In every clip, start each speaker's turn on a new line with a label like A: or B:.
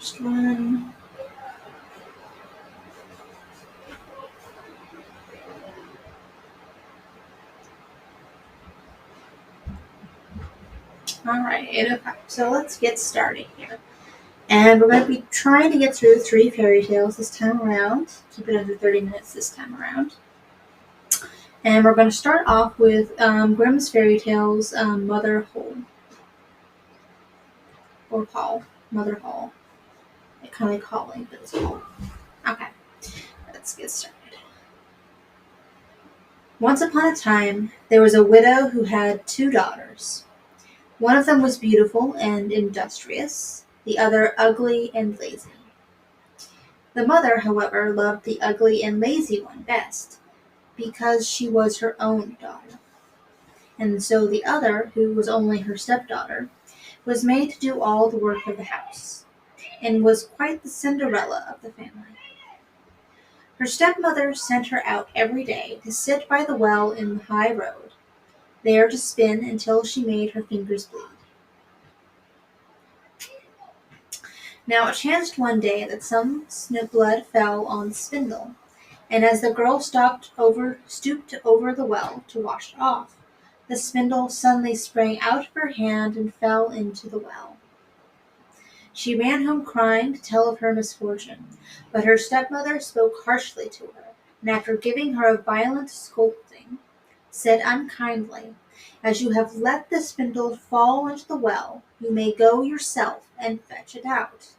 A: Next one. Alright, okay, so let's get started here. And we're going to be trying to get through 3 fairy tales this time around. Keep it under 30 minutes this time around. And we're going to start off with Grimm's Fairy Tales, Mother Holle. Or Holle. Mother Holle. I kind of like Holle, but it's Holle. Okay, let's get started. Once upon a time, there was a widow who had 2 daughters. One of them was beautiful and industrious, the other ugly and lazy. The mother, however, loved the ugly and lazy one best, because she was her own daughter. And so the other, who was only her stepdaughter, was made to do all the work of the house, and was quite the Cinderella of the family. Her stepmother sent her out every day to sit by the well in the high road, there to spin until she made her fingers bleed. Now it chanced one day that some blood fell on the spindle, and as the girl stooped over the well to wash it off, the spindle suddenly sprang out of her hand and fell into the well. She ran home crying to tell of her misfortune, but her stepmother spoke harshly to her, and after giving her a violent scolding, said unkindly, "As you have let the spindle fall into the well, you may go yourself and fetch it out."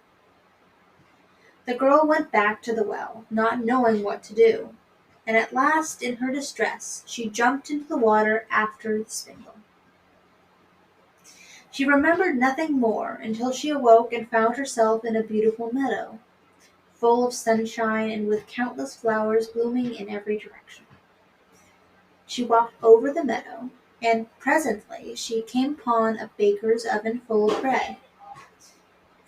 A: The girl went back to the well, not knowing what to do, and at last, in her distress, she jumped into the water after the spindle. She remembered nothing more until she awoke and found herself in a beautiful meadow, full of sunshine and with countless flowers blooming in every direction. She walked over the meadow, and presently she came upon a baker's oven full of bread,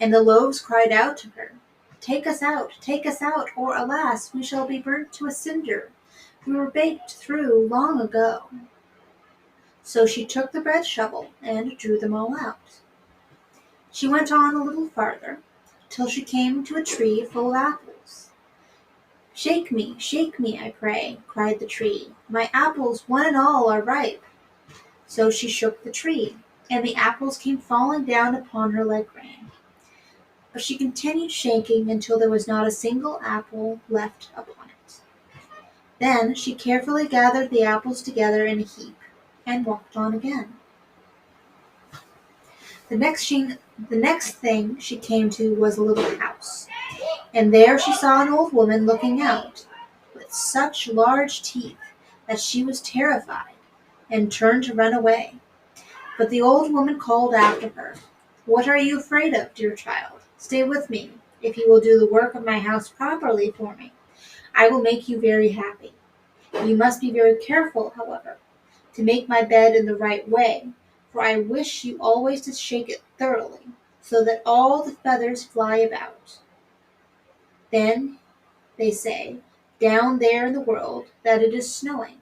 A: and the loaves cried out to her, take us out, or alas, we shall be burnt to a cinder. We were baked through long ago." So she took the bread shovel and drew them all out. She went on a little farther, till she came to a tree full of apples. shake me, I pray," cried the tree. "My apples, one and all, are ripe." So she shook the tree, and the apples came falling down upon her like rain. But she continued shaking until there was not a single apple left upon it. Then she carefully gathered the apples together in a heap, and walked on again. The next thing she came to was a little house, and there she saw an old woman looking out, with such large teeth that she was terrified, and turned to run away. But the old woman called after her, "What are you afraid of, dear child? Stay with me. If you will do the work of my house properly for me, I will make you very happy. You must be very careful, however, to make my bed in the right way, for I wish you always to shake it thoroughly, so that all the feathers fly about. Then, they say, down there in the world, that it is snowing,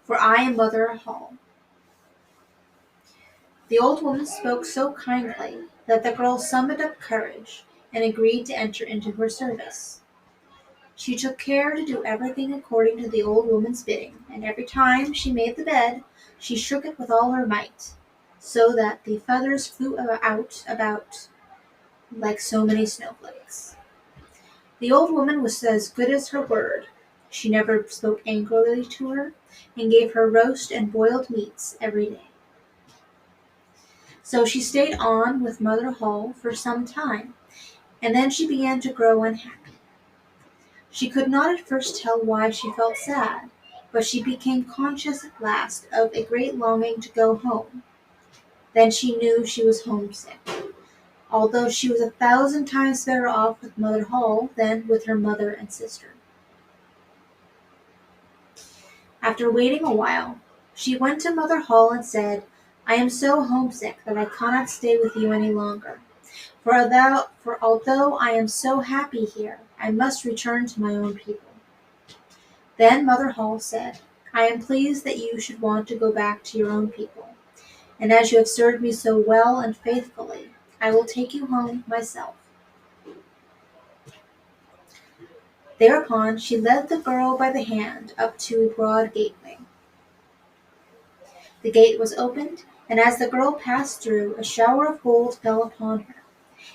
A: for I am Mother Holle." The old woman spoke so kindly that the girl summoned up courage and agreed to enter into her service. She took care to do everything according to the old woman's bidding, and every time she made the bed, she shook it with all her might, so that the feathers flew about like so many snowflakes. The old woman was as good as her word. She never spoke angrily to her, and gave her roast and boiled meats every day. So she stayed on with Mother Holle for some time, and then she began to grow unhappy. She could not at first tell why she felt sad, but she became conscious at last of a great longing to go home. Then she knew she was homesick, although she was 1,000 times better off with Mother Holle than with her mother and sister. After waiting a while, she went to Mother Holle and said, "I am so homesick that I cannot stay with you any longer. For although I am so happy here, I must return to my own people." Then Mother Holle said, "I am pleased that you should want to go back to your own people, and as you have served me so well and faithfully, I will take you home myself." Thereupon she led the girl by the hand up to a broad gateway. The gate was opened, and as the girl passed through, a shower of gold fell upon her,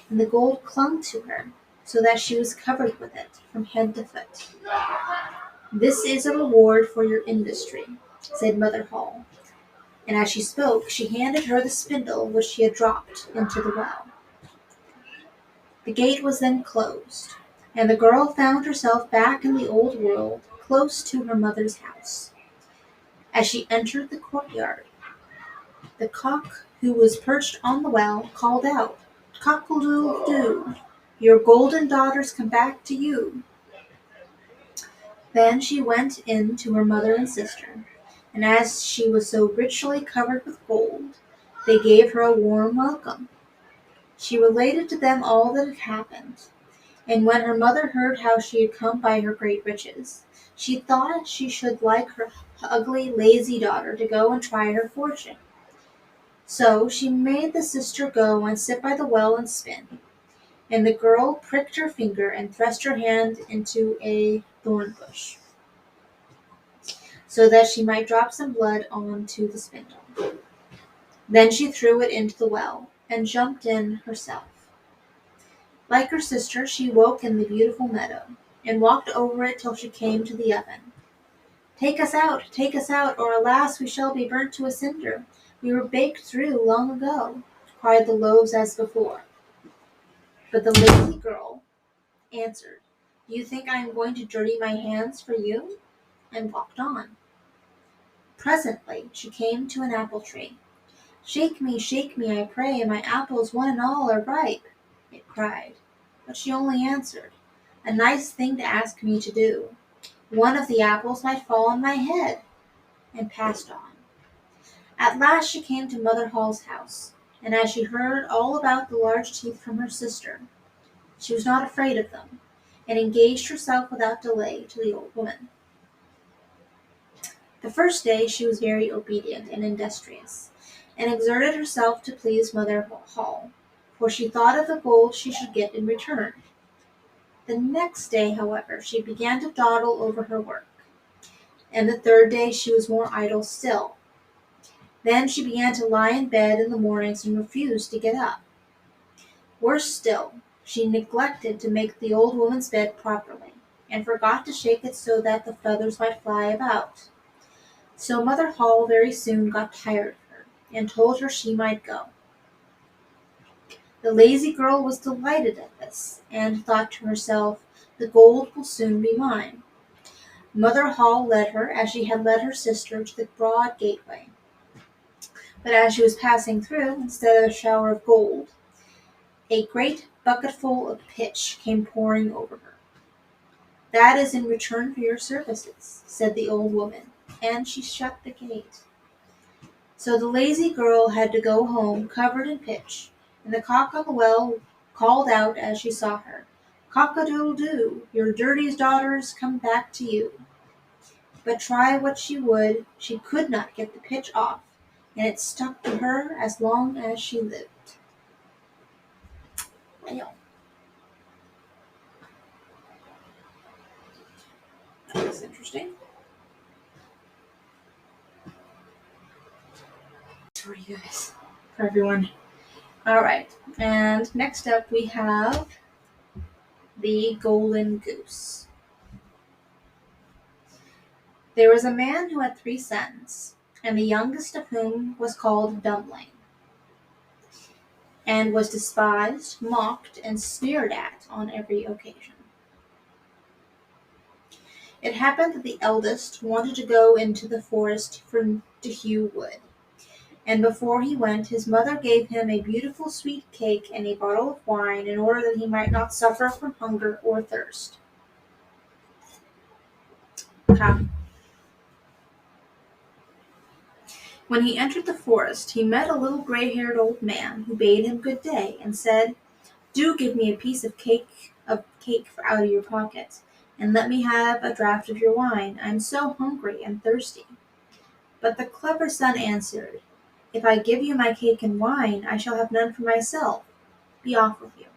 A: and the gold clung to her, so that she was covered with it from head to foot. "This is a reward for your industry," said Mother Holle, and as she spoke, she handed her the spindle which she had dropped into the well. The gate was then closed, and the girl found herself back in the old world, close to her mother's house. As she entered the courtyard, the cock, who was perched on the well, called out, "Cock-a-doodle-doo, your golden daughters come back to you." Then she went in to her mother and sister, and as she was so richly covered with gold, they gave her a warm welcome. She related to them all that had happened, and when her mother heard how she had come by her great riches, she thought she should like her ugly, lazy daughter to go and try her fortune. So she made the sister go and sit by the well and spin, and the girl pricked her finger and thrust her hand into a thorn bush, so that she might drop some blood on to the spindle. Then she threw it into the well, and jumped in herself. Like her sister, she woke in the beautiful meadow, and walked over it till she came to the oven. Take us out, or alas, we shall be burnt to a cinder. We were baked through long ago," cried the loaves as before. But the lazy girl answered, "Do you think I am going to dirty my hands for you?" and walked on. Presently she came to an apple tree. Shake me, I pray, my apples one and all are ripe," it cried. But she only answered, "A nice thing to ask me to do. One of the apples might fall on my head," and passed on. At last she came to Mother Holle's house, and as she heard all about the large teeth from her sister, she was not afraid of them, and engaged herself without delay to the old woman. The first day she was very obedient and industrious, and exerted herself to please Mother Holle, for she thought of the gold she should get in return. The next day, however, she began to dawdle over her work, and the third day she was more idle still. Then she began to lie in bed in the mornings and refused to get up. Worse still, she neglected to make the old woman's bed properly, and forgot to shake it so that the feathers might fly about. So Mother Holle very soon got tired of her, and told her she might go. The lazy girl was delighted at this, and thought to herself, "The gold will soon be mine." Mother Holle led her, as she had led her sister, to the broad gateway. But as she was passing through, instead of a shower of gold, a great bucketful of pitch came pouring over her. "That is in return for your services," said the old woman, and she shut the gate. So the lazy girl had to go home covered in pitch, and the cock on the well called out as she saw her, "Cock-a-doodle-doo, your dirty daughters come back to you." But try what she would, she could not get the pitch off, and it stuck to her as long as she lived. Well, that's interesting. For you guys, for everyone. All right, and next up we have the Golden Goose. There was a man who had 3 sons, and the youngest of whom was called Dumpling, and was despised, mocked, and sneered at on every occasion. It happened that the eldest wanted to go into the forest to hew wood, and before he went his mother gave him a beautiful sweet cake and a bottle of wine in order that he might not suffer from hunger or thirst. When he entered the forest, he met a little gray-haired old man who bade him good day, and said, "Do give me a piece of cake out of your pocket, and let me have a draught of your wine. I am so hungry and thirsty." But the clever son answered, "If I give you my cake and wine, I shall have none for myself, Be off with you."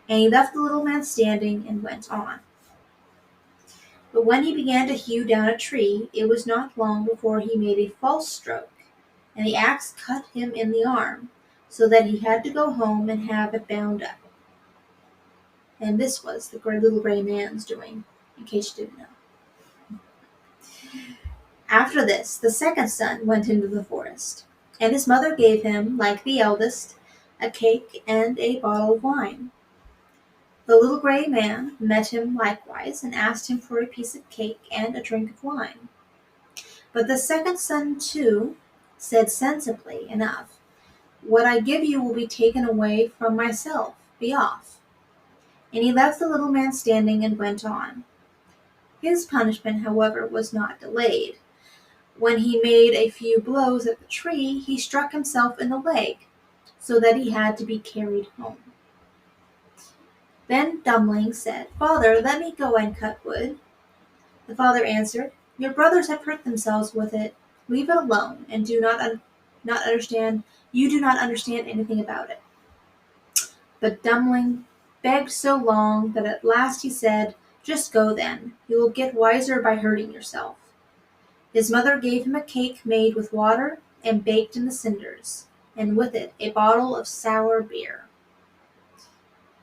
A: And he left the little man standing and went on. But when he began to hew down a tree, it was not long before he made a false stroke, and the axe cut him in the arm, so that he had to go home and have it bound up. And this was the little gray man's doing, in case you didn't know. After this, the second son went into the forest, and his mother gave him, like the eldest, a cake and a bottle of wine. The little gray man met him likewise, and asked him for a piece of cake and a drink of wine. But the second son, too, said sensibly enough, "What I give you will be taken away from myself. Be off." And he left the little man standing and went on. His punishment, however, was not delayed. When he made a few blows at the tree, he struck himself in the leg, so that he had to be carried home. Then Dumpling said, "Father, let me go and cut wood." The father answered, "Your brothers have hurt themselves with it. Leave it alone, and do not understand. You do not understand anything about it." But Dumpling begged so long that at last he said, "Just go then. You will get wiser by hurting yourself." His mother gave him a cake made with water and baked in the cinders, and with it a bottle of sour beer.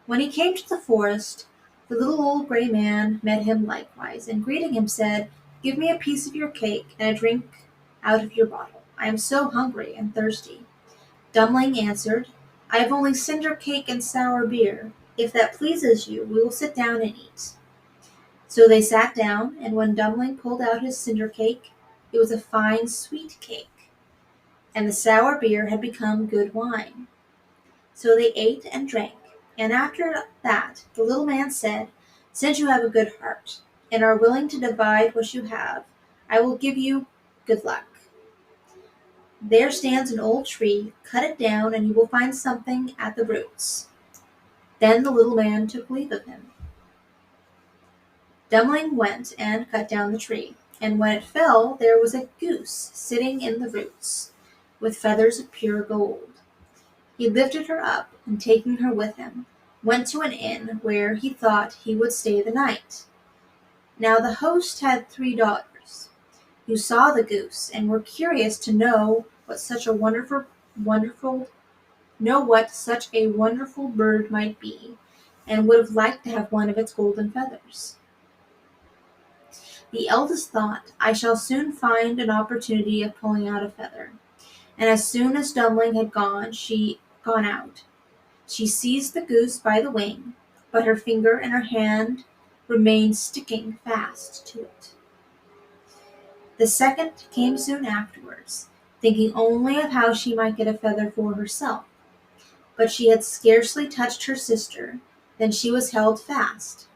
A: When he came to the forest, the little old gray man met him likewise, and greeting him said, "Give me a piece of your cake and a drink out of your bottle. I am so hungry and thirsty." Dumpling answered, "I have only cinder cake and sour beer. If that pleases you, we will sit down and eat." So they sat down, and when Dumpling pulled out his cinder cake, it was a fine sweet cake, and the sour beer had become good wine. So they ate and drank, and after that the little man said, "Since you have a good heart, and are willing to divide what you have, I will give you good luck. There stands an old tree, cut it down, and you will find something at the roots." Then the little man took leave of him. Dumpling went and cut down the tree, and when it fell there was a goose sitting in the roots, with feathers of pure gold. He lifted her up, and taking her with him, went to an inn where he thought he would stay the night. Now the host had 3 daughters, who saw the goose, and were curious to know what such a wonderful bird might be, and would have liked to have one of its golden feathers. The eldest thought, "I shall soon find an opportunity of pulling out a feather." And as soon as Dumpling had gone out, she seized the goose by the wing, but her finger and her hand remained sticking fast to it. The second came soon afterwards, thinking only of how she might get a feather for herself. But she had scarcely touched her sister than she was held fast.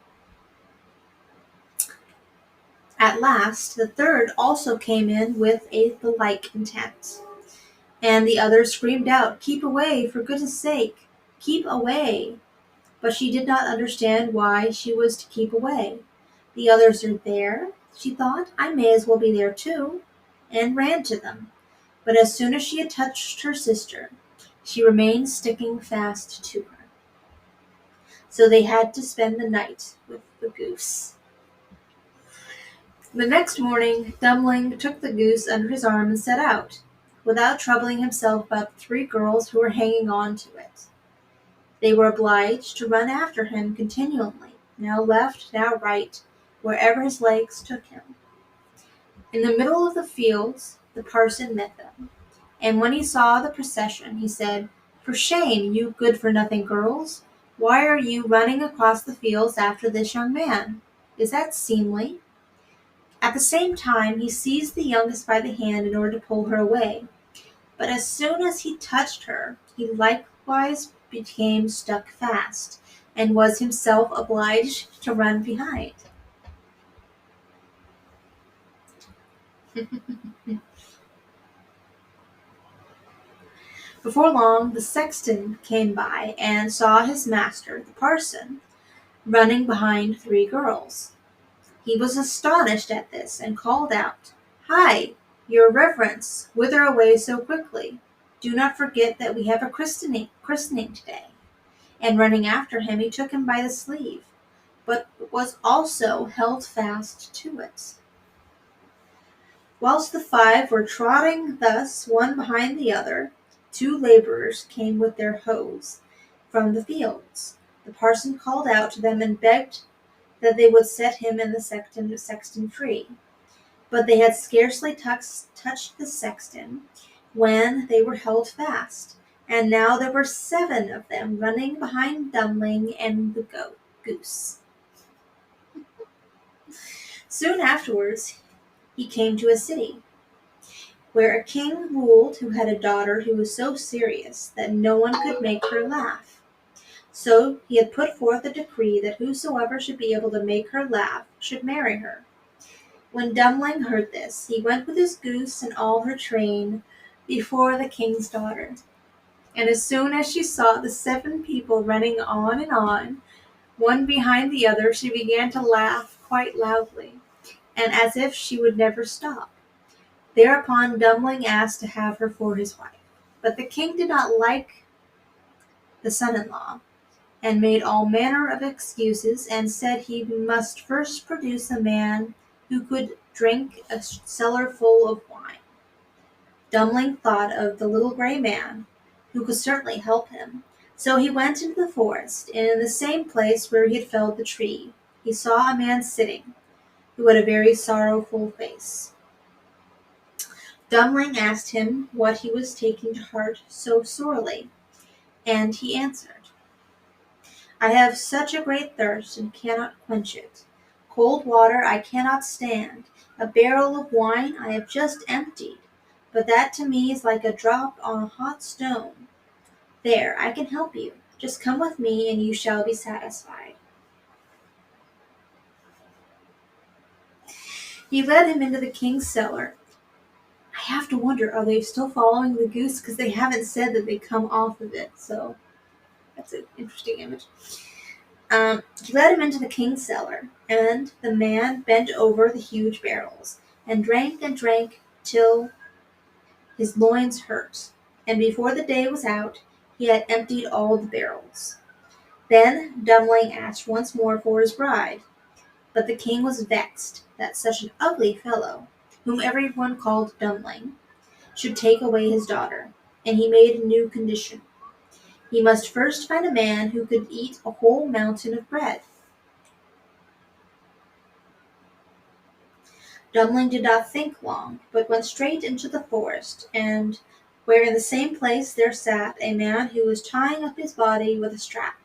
A: At last the third also came in with the like intent, and the others screamed out, "Keep away, for goodness sake, keep away!" But she did not understand why she was to keep away. "The others are there," she thought, "I may as well be there too," and ran to them. But as soon as she had touched her sister, she remained sticking fast to her. So they had to spend the night with the goose. The next morning, Dumpling took the goose under his arm and set out, without troubling himself about the 3 girls who were hanging on to it. They were obliged to run after him continually, now left, now right, wherever his legs took him. In the middle of the fields the parson met them, and when he saw the procession, he said, "For shame, you good-for-nothing girls! Why are you running across the fields after this young man? Is that seemly?" At the same time he seized the youngest by the hand in order to pull her away. But as soon as he touched her, he likewise became stuck fast, and was himself obliged to run behind. Before long the sexton came by, and saw his master, the parson, running behind 3 girls. He was astonished at this, and called out, "Hi, your reverence, whither away so quickly? "Do not forget that we have a christening today." And running after him, he took him by the sleeve, but was also held fast to it. Whilst the five were trotting thus one behind the other, two labourers came with their hoes from the fields. The parson called out to them and begged that they would set him and the sexton free. But they had scarcely touched the sexton when they were held fast, and now there were 7 of them running behind Dummling and the goose. Soon afterwards he came to a city, where a king ruled who had a daughter who was so serious that no one could make her laugh. So he had put forth a decree that whosoever should be able to make her laugh should marry her. When Dummling heard this, he went with his goose and all her train before the king's daughter. And as soon as she saw the 7 people running on and on, one behind the other, she began to laugh quite loudly, and as if she would never stop. Thereupon Dummling asked to have her for his wife. But the king did not like the son-in-law, and made all manner of excuses, and said he must first produce a man who could drink a cellar full of wine. Dummling thought of the little gray man, who could certainly help him. So he went into the forest, and in the same place where he had felled the tree, he saw a man sitting, who had a very sorrowful face. Dummling asked him what he was taking to heart so sorely, and he answered, "I have such a great thirst, and cannot quench it. Cold water I cannot stand. A barrel of wine I have just emptied, but that to me is like a drop on a hot stone. There, I can help you. Just come with me, and you shall be satisfied." He led him into the king's cellar. I have to wonder, are they still following the goose? Because they haven't said that they come off of it, so that's an interesting image. He led him into the king's cellar, and the man bent over the huge barrels, and drank till his loins hurt, and before the day was out, he had emptied all the barrels. Then Dummling asked once more for his bride, but the king was vexed that such an ugly fellow, whom every one called Dummling, should take away his daughter, and he made a new condition. He must first find a man who could eat a whole mountain of bread. Dummling did not think long, but went straight into the forest, and where in the same place there sat a man who was tying up his body with a strap,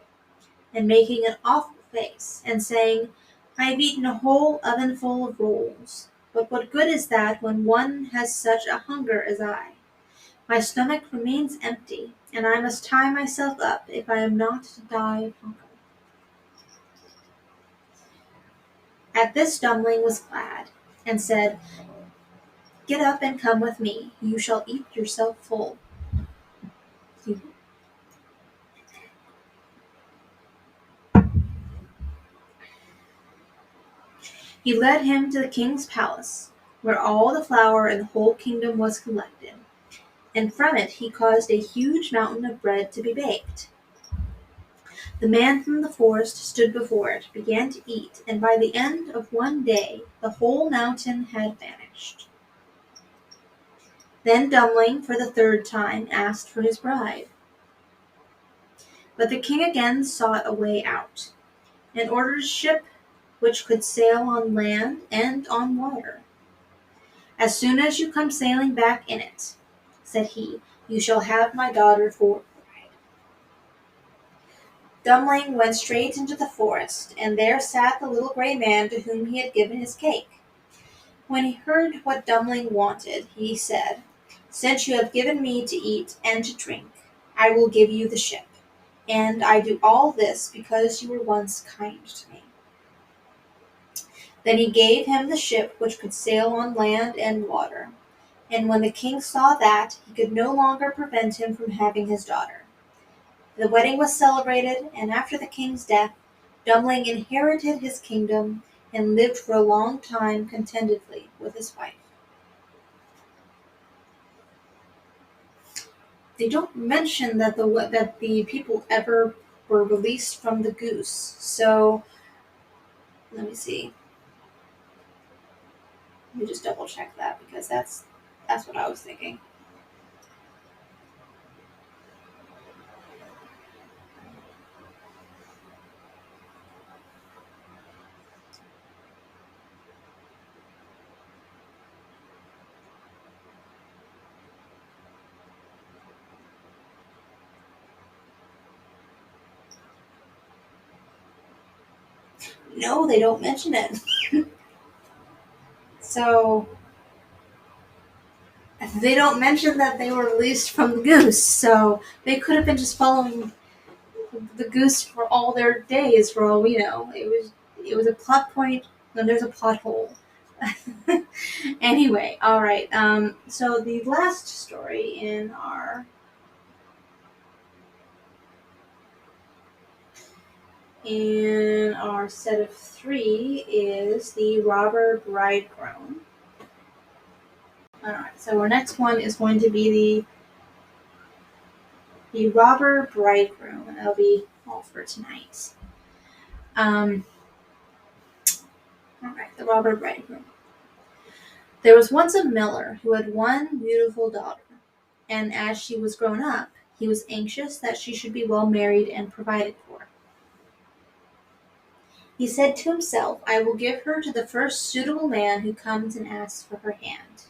A: and making an awful face, and saying, "I have eaten a whole ovenful of rolls, but what good is that when one has such a hunger as I? My stomach remains empty, and I must tie myself up if I am not to die of hunger." At this Dummling was glad, and said, "Get up and come with me. You shall eat yourself full." He led him to the king's palace, where all the flour in the whole kingdom was collected, and from it he caused a huge mountain of bread to be baked. The man from the forest stood before it, began to eat, and by the end of one day the whole mountain had vanished. Then Dummling, for the 3rd time, asked for his bride. But the king again sought a way out, and ordered a ship which could sail on land and on water. "As soon as you come sailing back in it," said he, "you shall have my daughter for bride." Dummling went straight into the forest, and there sat the little gray man to whom he had given his cake. When he heard what Dummling wanted, he said, "Since you have given me to eat and to drink, I will give you the ship, and I do all this because you were once kind to me." Then he gave him the ship which could sail on land and water, and when the king saw that, he could no longer prevent him from having his daughter. The wedding was celebrated, and after the king's death, Dummling inherited his kingdom and lived for a long time contentedly with his wife. They don't mention that the people ever were released from the goose. So let me see. Let me just double check that because that's what I was thinking. No, they don't mention it. So they don't mention that they were released from the goose. So they could have been just following the goose for all their days, for all we know. It was a plot point, and there's a plot hole. Anyway, all right. So the last story in our set of three is the Robber Bridegroom. All right. So our next one is going to be the Robber Bridegroom, and that'll be all for tonight. Um. All right. The Robber Bridegroom. There was once a miller who had one beautiful daughter, and as she was grown up, he was anxious that she should be well married and provided for. He said to himself, I will give her to the first suitable man who comes and asks for her hand.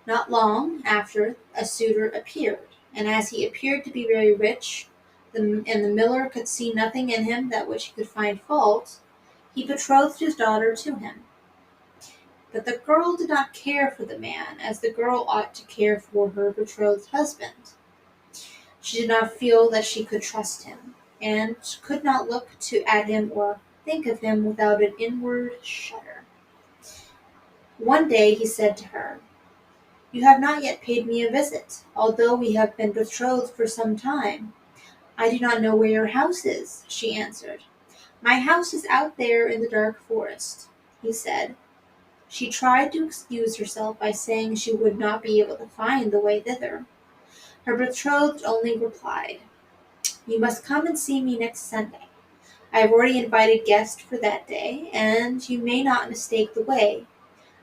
A: Not long after, a suitor appeared, and as he appeared to be very rich, and the miller could see nothing in him that which he could find fault, he betrothed his daughter to him. But the girl did not care for the man as the girl ought to care for her betrothed husband. She did not feel that she could trust him, and could not look at him or think of him without an inward shudder. One day he said to her, You have not yet paid me a visit, although we have been betrothed for some time. I do not know where your house is, she answered. My house is out there in the dark forest, he said. She tried to excuse herself by saying she would not be able to find the way thither. Her betrothed only replied, You must come and see me next Sunday. I have already invited guests for that day, and you may not mistake the way.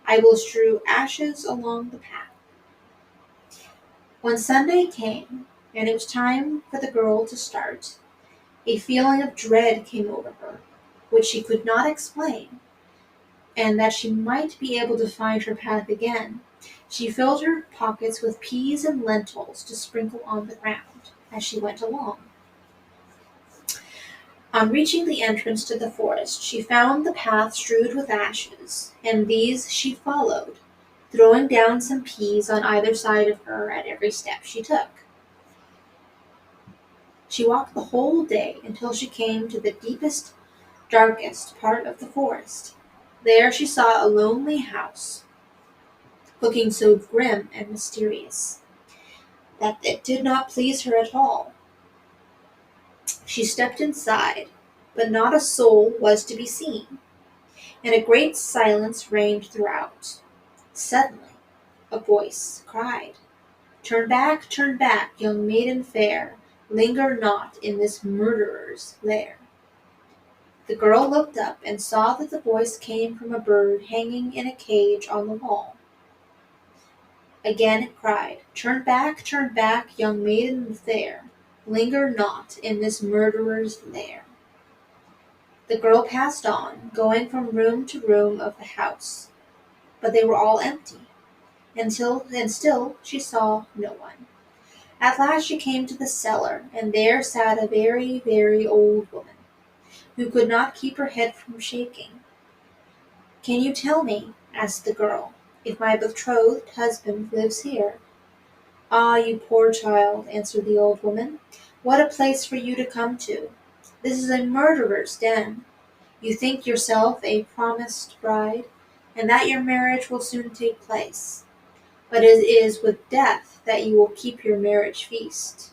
A: I will strew ashes along the path. When Sunday came, and it was time for the girl to start, a feeling of dread came over her, which she could not explain, and that she might be able to find her path again. She filled her pockets with peas and lentils to sprinkle on the ground as she went along. On reaching the entrance to the forest, she found the path strewed with ashes, and these she followed, throwing down some peas on either side of her at every step she took. She walked the whole day until she came to the deepest, darkest part of the forest. There she saw a lonely house, looking so grim and mysterious that it did not please her at all. She stepped inside, but not a soul was to be seen, and a great silence reigned throughout. Suddenly, a voice cried, turn back, young maiden fair, linger not in this murderer's lair. The girl looked up and saw that the voice came from a bird hanging in a cage on the wall. Again it cried, turn back, young maiden fair, linger not in this murderer's lair. The girl passed on, going from room to room of the house, but they were all empty, and still she saw no one. At last she came to the cellar, and there sat a very, very old woman, who could not keep her head from shaking. Can you tell me, asked the girl, if my betrothed husband lives here? Ah, you poor child, answered the old woman, what a place for you to come to. This is a murderer's den. You think yourself a promised bride, and that your marriage will soon take place. But it is with death that you will keep your marriage feast.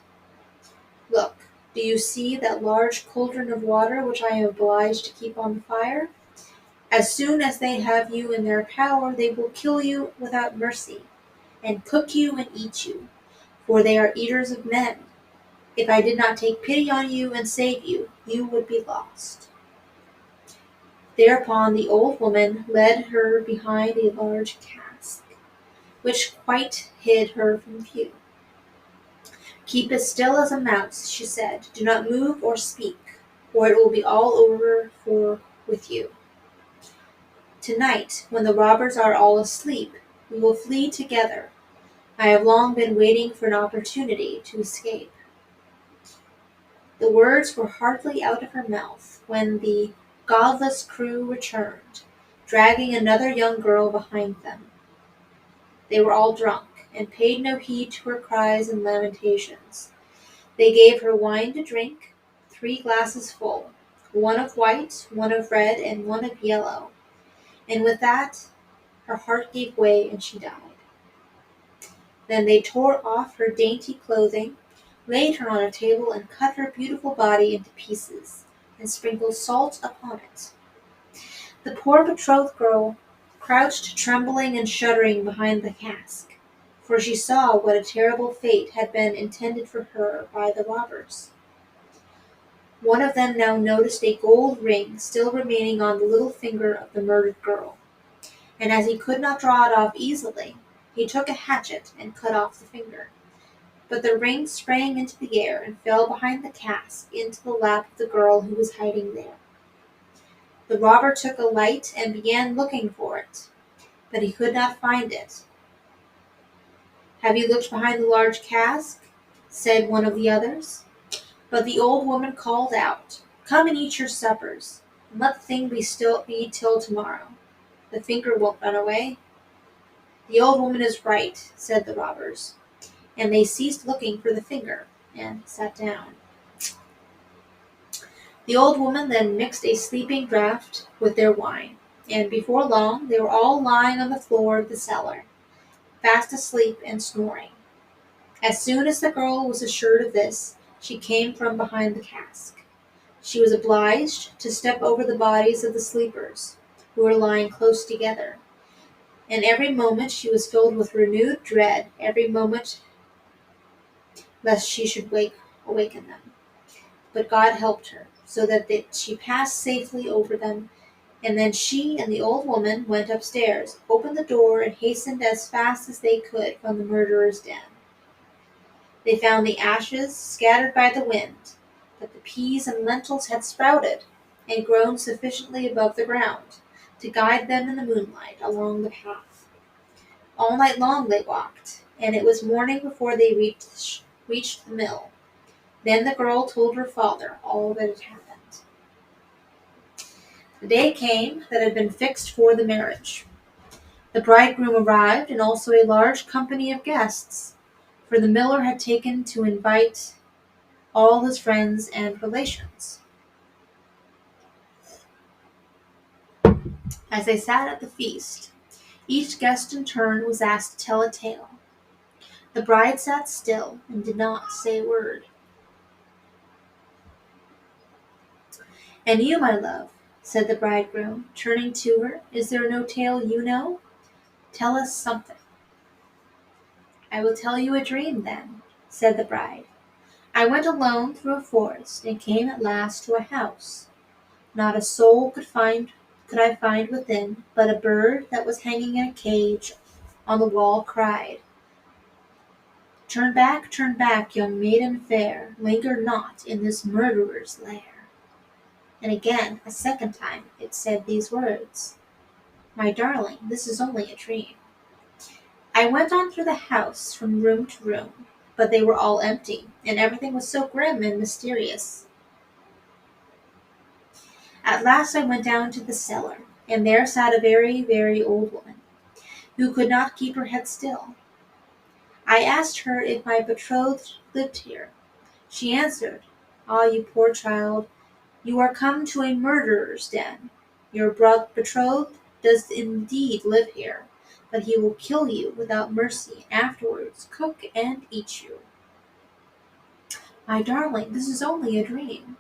A: Look, do you see that large cauldron of water which I am obliged to keep on the fire? As soon as they have you in their power, they will kill you without mercy, and cook you and eat you, for they are eaters of men. If I did not take pity on you and save you, you would be lost." Thereupon the old woman led her behind a large cask, which quite hid her from view. "Keep as still as a mouse," she said. "Do not move or speak, or it will be all over with you. Tonight, when the robbers are all asleep, we will flee together. I have long been waiting for an opportunity to escape." The words were hardly out of her mouth when the godless crew returned, dragging another young girl behind them. They were all drunk, and paid no heed to her cries and lamentations. They gave her wine to drink, 3 glasses full, one of white, one of red, and one of yellow, and with that her heart gave way and she died. Then they tore off her dainty clothing, laid her on a table, and cut her beautiful body into pieces, and sprinkled salt upon it. The poor betrothed girl crouched trembling and shuddering behind the cask, for she saw what a terrible fate had been intended for her by the robbers. One of them now noticed a gold ring still remaining on the little finger of the murdered girl, and as he could not draw it off easily, he took a hatchet and cut off the finger. But the ring sprang into the air and fell behind the cask into the lap of the girl who was hiding there. The robber took a light and began looking for it, but he could not find it. "Have you looked behind the large cask?" said one of the others. But the old woman called out, "Come and eat your suppers, and let the thing be till tomorrow. The finger won't run away." "The old woman is right," said the robbers, and they ceased looking for the finger and sat down. The old woman then mixed a sleeping draught with their wine, and before long they were all lying on the floor of the cellar, fast asleep and snoring. As soon as the girl was assured of this, she came from behind the cask. She was obliged to step over the bodies of the sleepers, who were lying close together, and every moment she was filled with renewed dread, every moment lest she should awaken them. But God helped her, so that she passed safely over them, and then she and the old woman went upstairs, opened the door, and hastened as fast as they could from the murderer's den. They found the ashes scattered by the wind, but the peas and lentils had sprouted and grown sufficiently above the ground to guide them in the moonlight along the path. All night long they walked, and it was morning before they reached the mill. Then the girl told her father all that had happened. The day came that had been fixed for the marriage. The bridegroom arrived, and also a large company of guests, for the miller had taken to invite all his friends and relations. As they sat at the feast, each guest in turn was asked to tell a tale. The bride sat still and did not say a word. "And you, my love," said the bridegroom, turning to her, "is there no tale you know? Tell us something." "I will tell you a dream, then," said the bride. "I went alone through a forest, and came at last to a house. Not a soul could I find within, but a bird that was hanging in a cage on the wall cried, 'Turn back, young maiden fair, linger not in this murderer's lair.' And again, a second time, it said these words, 'My darling, this is only a dream.' I went on through the house from room to room, but they were all empty, and everything was so grim and mysterious. At last I went down to the cellar, and there sat a very, very old woman, who could not keep her head still. I asked her if my betrothed lived here. She answered, 'Ah, you poor child, you are come to a murderer's den. Your betrothed does indeed live here, but he will kill you without mercy, and afterwards cook and eat you.' 'My darling, this is only a dream.'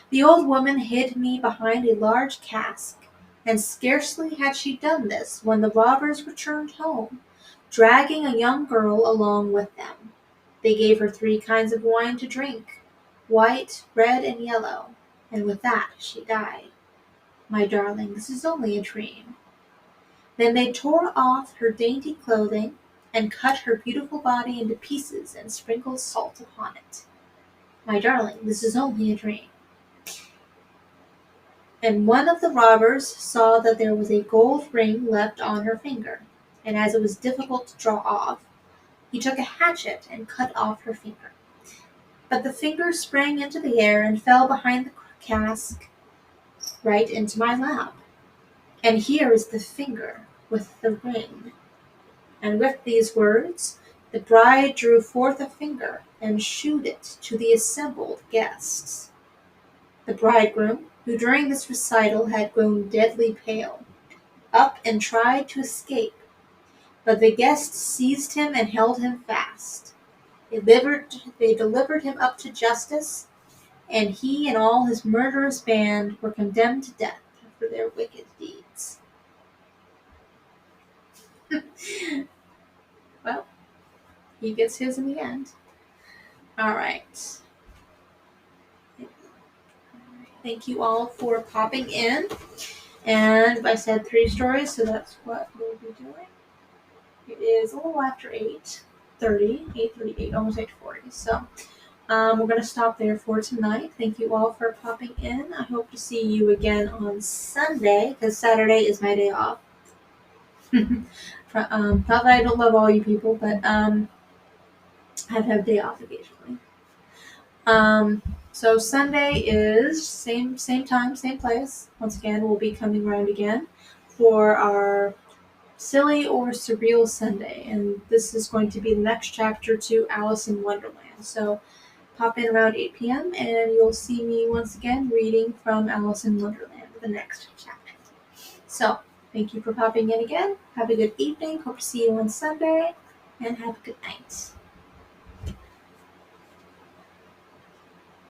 A: The old woman hid me behind a large cask, and scarcely had she done this when the robbers returned home, dragging a young girl along with them. They gave her 3 kinds of wine to drink, white, red, and yellow, and with that she died. My darling, this is only a dream. Then they tore off her dainty clothing and cut her beautiful body into pieces and sprinkled salt upon it. My darling, this is only a dream. And one of the robbers saw that there was a gold ring left on her finger, and as it was difficult to draw off, he took a hatchet and cut off her finger. But the finger sprang into the air and fell behind the cask right into my lap. And here is the finger with the ring. And with these words, the bride drew forth a finger and shewed it to the assembled guests. The bridegroom, who during this recital had grown deadly pale, up and tried to escape, but the guests seized him and held him fast. They delivered him up to justice, and he and all his murderous band were condemned to death for their wicked deeds. Well, he gets his in the end. All right. Thank you all for popping in. And I said 3 stories, so that's what we'll be doing. It is a little after 8:38, almost 8:40. So we're going to stop there for tonight. Thank you all for popping in. I hope to see you again on Sunday, because Saturday is my day off. Not that I don't love all you people, but I have to have a day off occasionally. So Sunday is same time, same place. Once again, we'll be coming around again for our Silly or Surreal Sunday, and this is going to be the next chapter to Alice in Wonderland. So pop in around 8 p.m. and you'll see me once again reading from Alice in Wonderland, the next chapter. So thank you for popping in again. Have a good evening. Hope to see you on Sunday, and have a good night.